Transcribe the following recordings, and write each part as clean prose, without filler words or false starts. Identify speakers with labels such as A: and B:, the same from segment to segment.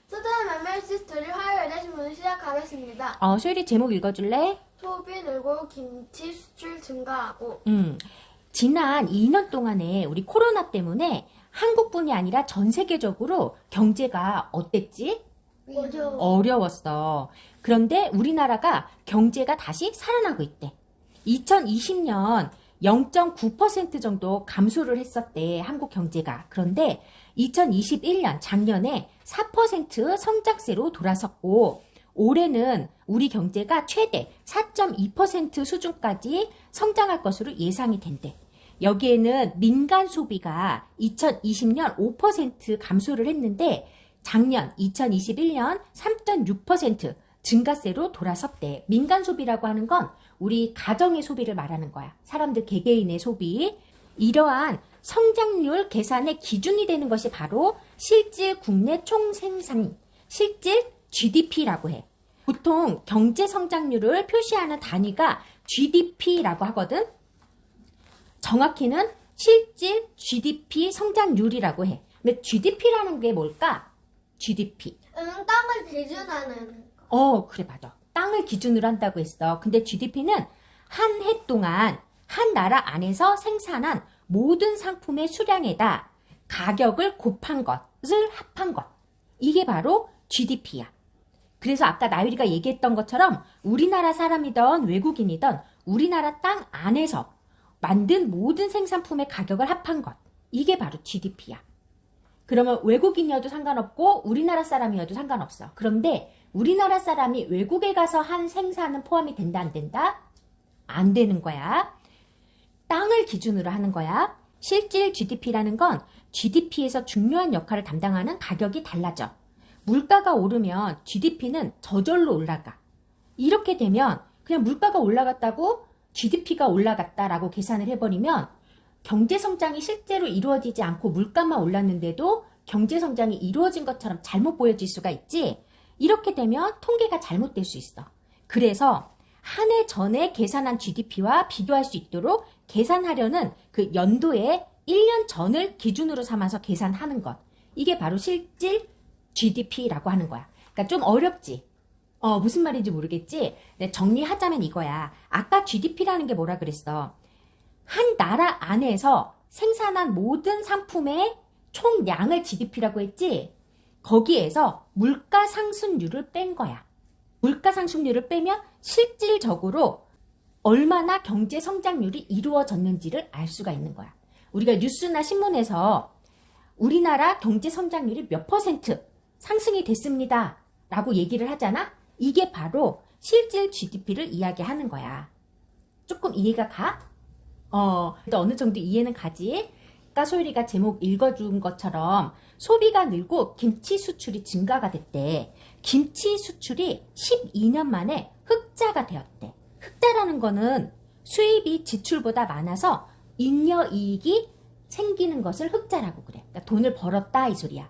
A: 수단 매매 스토리 화요일에 신문 시작하겠습니다.
B: 소율이 제목 읽어줄래?
A: 소비 늘고 김치 수출 증가하고.
B: 지난 2년 동안에 우리 코로나 때문에 한국뿐이 아니라 전 세계적으로 경제가 어땠지? 어려웠어. 그런데 우리나라가 경제가 다시 살아나고 있대. 2020년 0.9% 정도 감소를 했었대, 한국 경제가. 그런데 2021년 작년에 4% 성장세로 돌아섰고, 올해는 우리 경제가 최대 4.2% 수준까지 성장할 것으로 예상이 된대. 여기에는 민간 소비가 2020년 5% 감소를 했는데 작년 2021년 3.6% 증가세로 돌아섰대. 민간 소비라고 하는 건 우리 가정의 소비를 말하는 거야. 사람들 개개인의 소비. 이러한 성장률 계산의 기준이 되는 것이 바로 실질 국내 총생산, 실질 GDP라고 해. 보통 경제 성장률을 표시하는 단위가 GDP라고 하거든. 정확히는 실질 GDP 성장률이라고 해. 근데 GDP라는 게 뭘까? GDP.
A: 땅을 기준하는.
B: 그래, 맞아. 땅을 기준으로 한다고 했어. 근데 GDP는 한 해 동안 한 나라 안에서 생산한 모든 상품의 수량에다 가격을 곱한 것을 합한 것. 이게 바로 GDP야. 그래서 아까 나유리가 얘기했던 것처럼 우리나라 사람이든 외국인이든 우리나라 땅 안에서 만든 모든 생산품의 가격을 합한 것. 이게 바로 GDP야. 그러면 외국인이어도 상관없고 우리나라 사람이어도 상관없어. 그런데 우리나라 사람이 외국에 가서 한 생산은 포함이 된다, 안 된다? 안 되는 거야. 땅을 기준으로 하는 거야. 실질 GDP라는 건 GDP에서 중요한 역할을 담당하는 가격이 달라져. 물가가 오르면 GDP는 저절로 올라가. 이렇게 되면 그냥 물가가 올라갔다고 GDP가 올라갔다라고 계산을 해버리면 경제성장이 실제로 이루어지지 않고 물가만 올랐는데도 경제성장이 이루어진 것처럼 잘못 보여질 수가 있지. 이렇게 되면 통계가 잘못될 수 있어. 그래서 한 해 전에 계산한 GDP와 비교할 수 있도록 계산하려는 그 연도의 1년 전을 기준으로 삼아서 계산하는 것. 이게 바로 실질 GDP라고 하는 거야. 그러니까 좀 어렵지? 무슨 말인지 모르겠지? 근데 정리하자면 이거야. 아까 GDP라는 게 뭐라 그랬어? 한 나라 안에서 생산한 모든 상품의 총량을 GDP라고 했지? 거기에서 물가 상승률을 뺀 거야. 물가 상승률을 빼면 실질적으로 얼마나 경제 성장률이 이루어졌는지를 알 수가 있는 거야. 우리가 뉴스나 신문에서 우리나라 경제 성장률이 몇 % 상승이 됐습니다 라고 얘기를 하잖아? 이게 바로 실질 GDP를 이야기하는 거야. 조금 이해가 가? 어느 정도 이해는 가지? 아까 소율이가 제목 읽어준 것처럼 소비가 늘고 김치 수출이 증가가 됐대. 김치 수출이 12년 만에 흑자가 되었대. 흑자라는 거는 수입이 지출보다 많아서 잉여이익이 생기는 것을 흑자라고 그래. 그러니까 돈을 벌었다 이 소리야.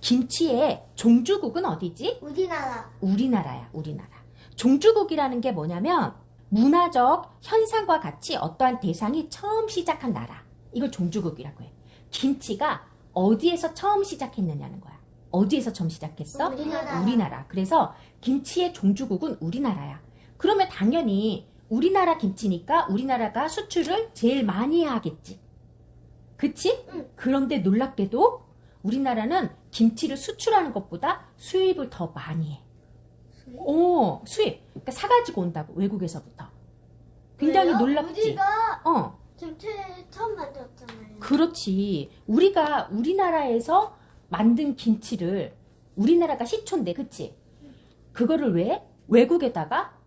B: 김치의 종주국은 어디지? 우리나라야, 우리나라. 종주국이라는 게 뭐냐면 문화적 현상과 같이 어떠한 대상이 처음 시작한 나라. 이걸 종주국이라고 해. 김치가 어디에서 처음 시작했느냐는 거야. 어디에서 처음 시작했어? 우리나라. 그래서 김치의 종주국은 우리나라야. 그러면 당연히 우리나라 김치니까 우리나라가 수출을 제일 많이 하겠지. 그치? 그런데 놀랍게도 우리나라는 김치를 수출하는 것보다 수입을 더 많이 해. 수입. 그러니까 사가지고 온다고, 외국에서부터. 굉장히
A: 왜요?
B: 놀랍지?
A: 우리가 김치를 처음 만들었잖아요.
B: 그렇지. 우리가 우리나라에서 만든 김치를 우리나라가 시초인데, 그치? 그거를 왜 외국에다가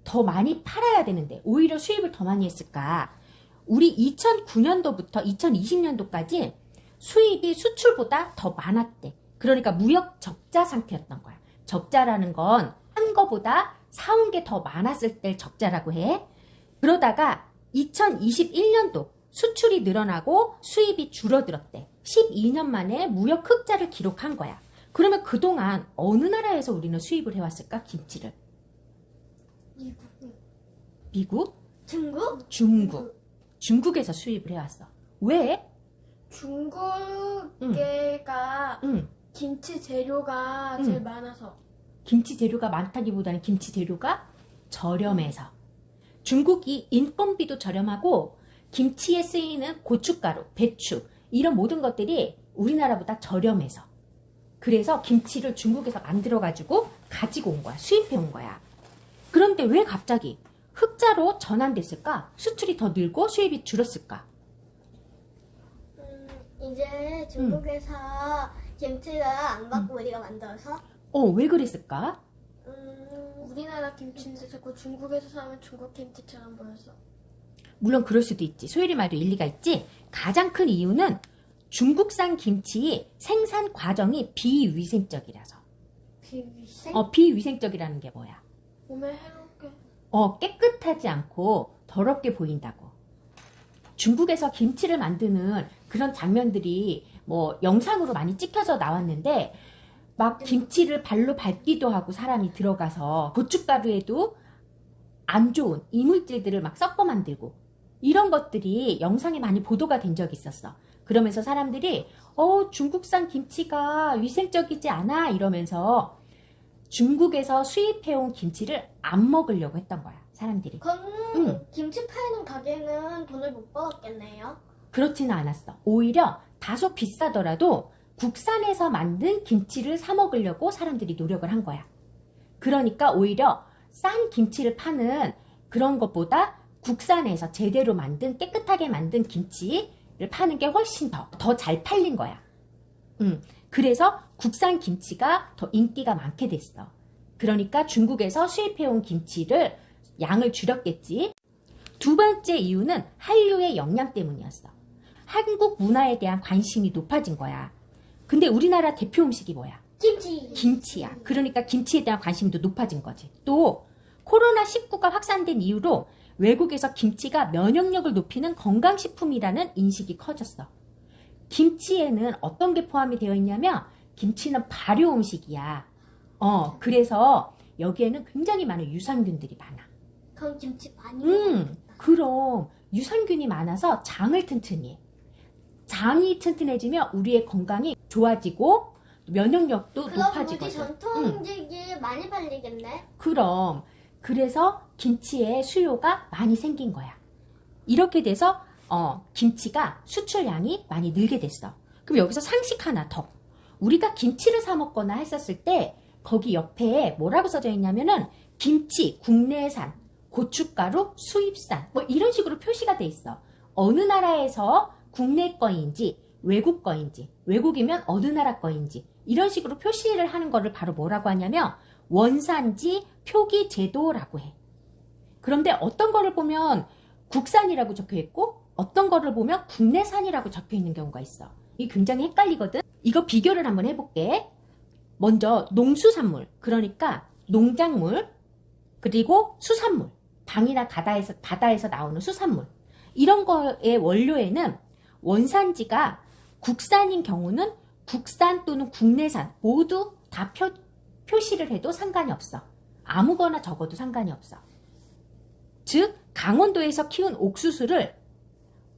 B: 더 많이 팔아야 되는데 오히려 수입을 더 많이 했을까? 우리 2009년도부터 2020년도까지 수입이 수출보다 더 많았대. 그러니까 무역 적자 상태였던 거야. 적자라는 건 한 거보다 사온 게 더 많았을 때 적자라고 해. 그러다가 2021년도 수출이 늘어나고 수입이 줄어들었대. 12년 만에 무역 흑자를 기록한 거야. 그러면 그동안 어느 나라에서 우리는 수입을 해왔을까? 김치를. 미국? 중국. 중국에서 수입을 해왔어. 왜?
A: 중국계가 김치 재료가 제일 많아서.
B: 김치 재료가 많다기보다는 김치 재료가 저렴해서. 중국이 인건비도 저렴하고 김치에 쓰이는 고춧가루, 배추 이런 모든 것들이 우리나라보다 저렴해서. 그래서 김치를 중국에서 만들어가지고 가지고 온 거야. 수입해 온 거야. 그런데 왜 갑자기 흑자로 전환됐을까? 수출이 더 늘고 수입이 줄었을까?
A: 이제 중국에서 김치를 안 받고 우리가 만들어서.
B: 왜 그랬을까?
A: 우리나라 김치인데 자꾸 중국에서 사면 중국 김치처럼 보여서.
B: 물론 그럴 수도 있지. 소율이 말도 일리가 있지. 가장 큰 이유는 중국산 김치 생산 과정이 비위생적이라서.
A: 비위생?
B: 비위생적이라는 게 뭐야?
A: 몸에 해롭게.
B: 깨끗하지 않고 더럽게 보인다고. 중국에서 김치를 만드는 그런 장면들이 뭐 영상으로 많이 찍혀서 나왔는데 막 김치를 발로 밟기도 하고 사람이 들어가서 고춧가루에도 안 좋은 이물질들을 막 섞어 만들고 이런 것들이 영상에 많이 보도가 된 적이 있었어. 그러면서 사람들이 중국산 김치가 위생적이지 않아 이러면서 중국에서 수입해온 김치를 안 먹으려고 했던 거야. 사람들이.
A: 그럼 김치 파는 가게는 돈을 못 벌었겠네요.
B: 그렇지는 않았어. 오히려 다소 비싸더라도 국산에서 만든 김치를 사 먹으려고 사람들이 노력을 한 거야. 그러니까 오히려 싼 김치를 파는 그런 것보다 국산에서 제대로 만든 깨끗하게 만든 김치를 파는 게 훨씬 더 잘 팔린 거야. 그래서 국산 김치가 더 인기가 많게 됐어. 그러니까 중국에서 수입해온 김치를 양을 줄였겠지. 두 번째 이유는 한류의 영향 때문이었어. 한국 문화에 대한 관심이 높아진 거야. 근데 우리나라 대표 음식이 뭐야?
A: 김치.
B: 김치야. 그러니까 김치에 대한 관심도 높아진 거지. 또 코로나19가 확산된 이후로 외국에서 김치가 면역력을 높이는 건강식품이라는 인식이 커졌어. 김치에는 어떤 게 포함이 되어 있냐면 김치는 발효 음식이야. 그래서 여기에는 굉장히 많은 유산균들이 많아.
A: 그럼 김치 많이 먹어야겠다.
B: 그럼 유산균이 많아서 장을 튼튼히 해. 장이 튼튼해지면 우리의 건강이 좋아지고 면역력도
A: 그럼
B: 높아지거든.
A: 우리 전통 음식이 많이 팔리겠네.
B: 그럼 그래서 김치의 수요가 많이 생긴 거야. 이렇게 돼서 김치가 수출량이 많이 늘게 됐어. 그럼 여기서 상식 하나 더. 우리가 김치를 사 먹거나 했었을 때 거기 옆에 뭐라고 써져 있냐면은 김치 국내산, 고춧가루 수입산 뭐 이런 식으로 표시가 돼 있어. 어느 나라에서 국내 거인지 외국 거인지 외국이면 어느 나라 거인지 이런 식으로 표시를 하는 거를 바로 뭐라고 하냐면 원산지 표기 제도라고 해. 그런데 어떤 거를 보면 국산이라고 적혀 있고 어떤 거를 보면 국내산이라고 적혀 있는 경우가 있어. 이게 굉장히 헷갈리거든. 이거 비교를 한번 해볼게. 먼저 농수산물, 그러니까 농작물, 그리고 수산물, 강이나 바다에서 나오는 수산물 이런 거의 원료에는 원산지가 국산인 경우는 국산 또는 국내산 모두 다 표시를 해도 상관이 없어. 아무거나 적어도 상관이 없어. 즉 강원도에서 키운 옥수수를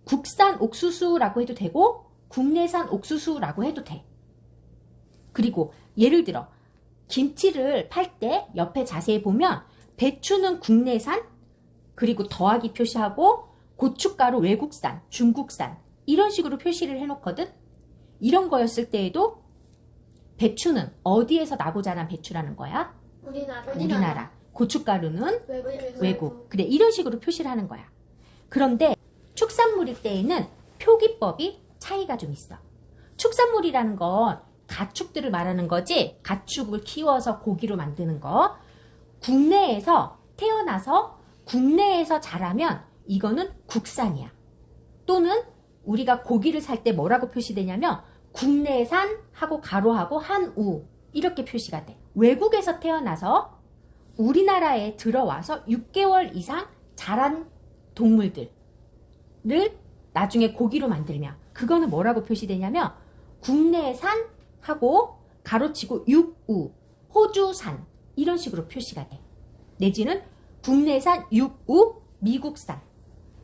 B: 국산 옥수수라고 해도 되고 국내산 옥수수라고 해도 돼. 그리고 예를 들어 김치를 팔 때 옆에 자세히 보면 배추는 국내산 그리고 더하기 표시하고 고춧가루 외국산, 중국산 이런 식으로 표시를 해놓거든. 이런 거였을 때에도 배추는 어디에서 나고 자란 배추라는 거야? 우리나라. 고춧가루는 외국. 그래, 이런 식으로 표시를 하는 거야. 그런데 축산물일 때에는 표기법이 차이가 좀 있어. 축산물이라는 건 가축들을 말하는 거지. 가축을 키워서 고기로 만드는 거. 국내에서 태어나서 국내에서 자라면 이거는 국산이야. 또는 우리가 고기를 살 때 뭐라고 표시되냐면 국내산 하고 가로하고 한우 이렇게 표시가 돼. 외국에서 태어나서 우리나라에 들어와서 6개월 이상 자란 동물들을 나중에 고기로 만들면 그거는 뭐라고 표시되냐면 국내산 하고 가로치고 육우, 호주산 이런 식으로 표시가 돼. 내지는 국내산 육우, 미국산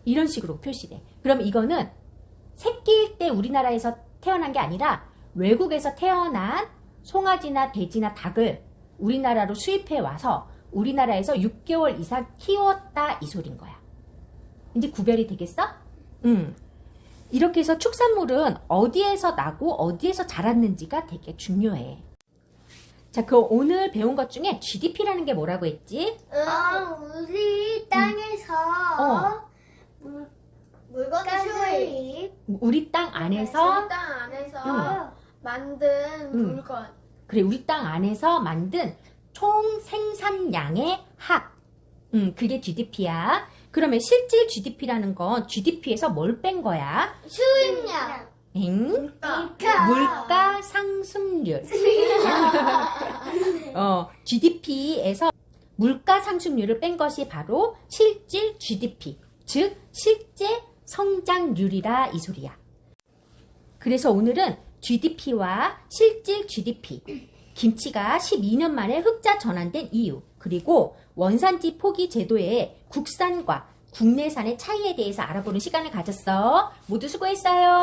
B: 이런 식으로 표시돼. 그럼 이거는 새끼일 때 우리나라에서 태어난 게 아니라 외국에서 태어난 송아지나 돼지나 닭을 우리나라로 수입해 와서 우리나라에서 6개월 이상 키웠다 이 소린 거야. 이제 구별이 되겠어? 이렇게 해서 축산물은 어디에서 나고 어디에서 자랐는지가 되게 중요해. 자, 그 오늘 배운 것 중에 GDP라는 게 뭐라고 했지?
A: 우리 땅에서 물건 수입.
B: 우리 땅 안에서
A: 우리 땅 안에서 만든 물건.
B: 그래, 우리 땅 안에서 만든 총 생산량의 합. 그게 GDP야. 그러면 실질 GDP라는 건 GDP에서 뭘 뺀 거야?
A: 수입량.
B: 물가 상승률. GDP에서 물가 상승률을 뺀 것이 바로 실질 GDP, 즉 실제 성장률이라 이 소리야. 그래서 오늘은 GDP와 실질 GDP, 김치가 12년 만에 흑자 전환된 이유, 그리고 원산지 포기 제도의 국산과 국내산의 차이에 대해서 알아보는 시간을 가졌어. 모두 수고했어요.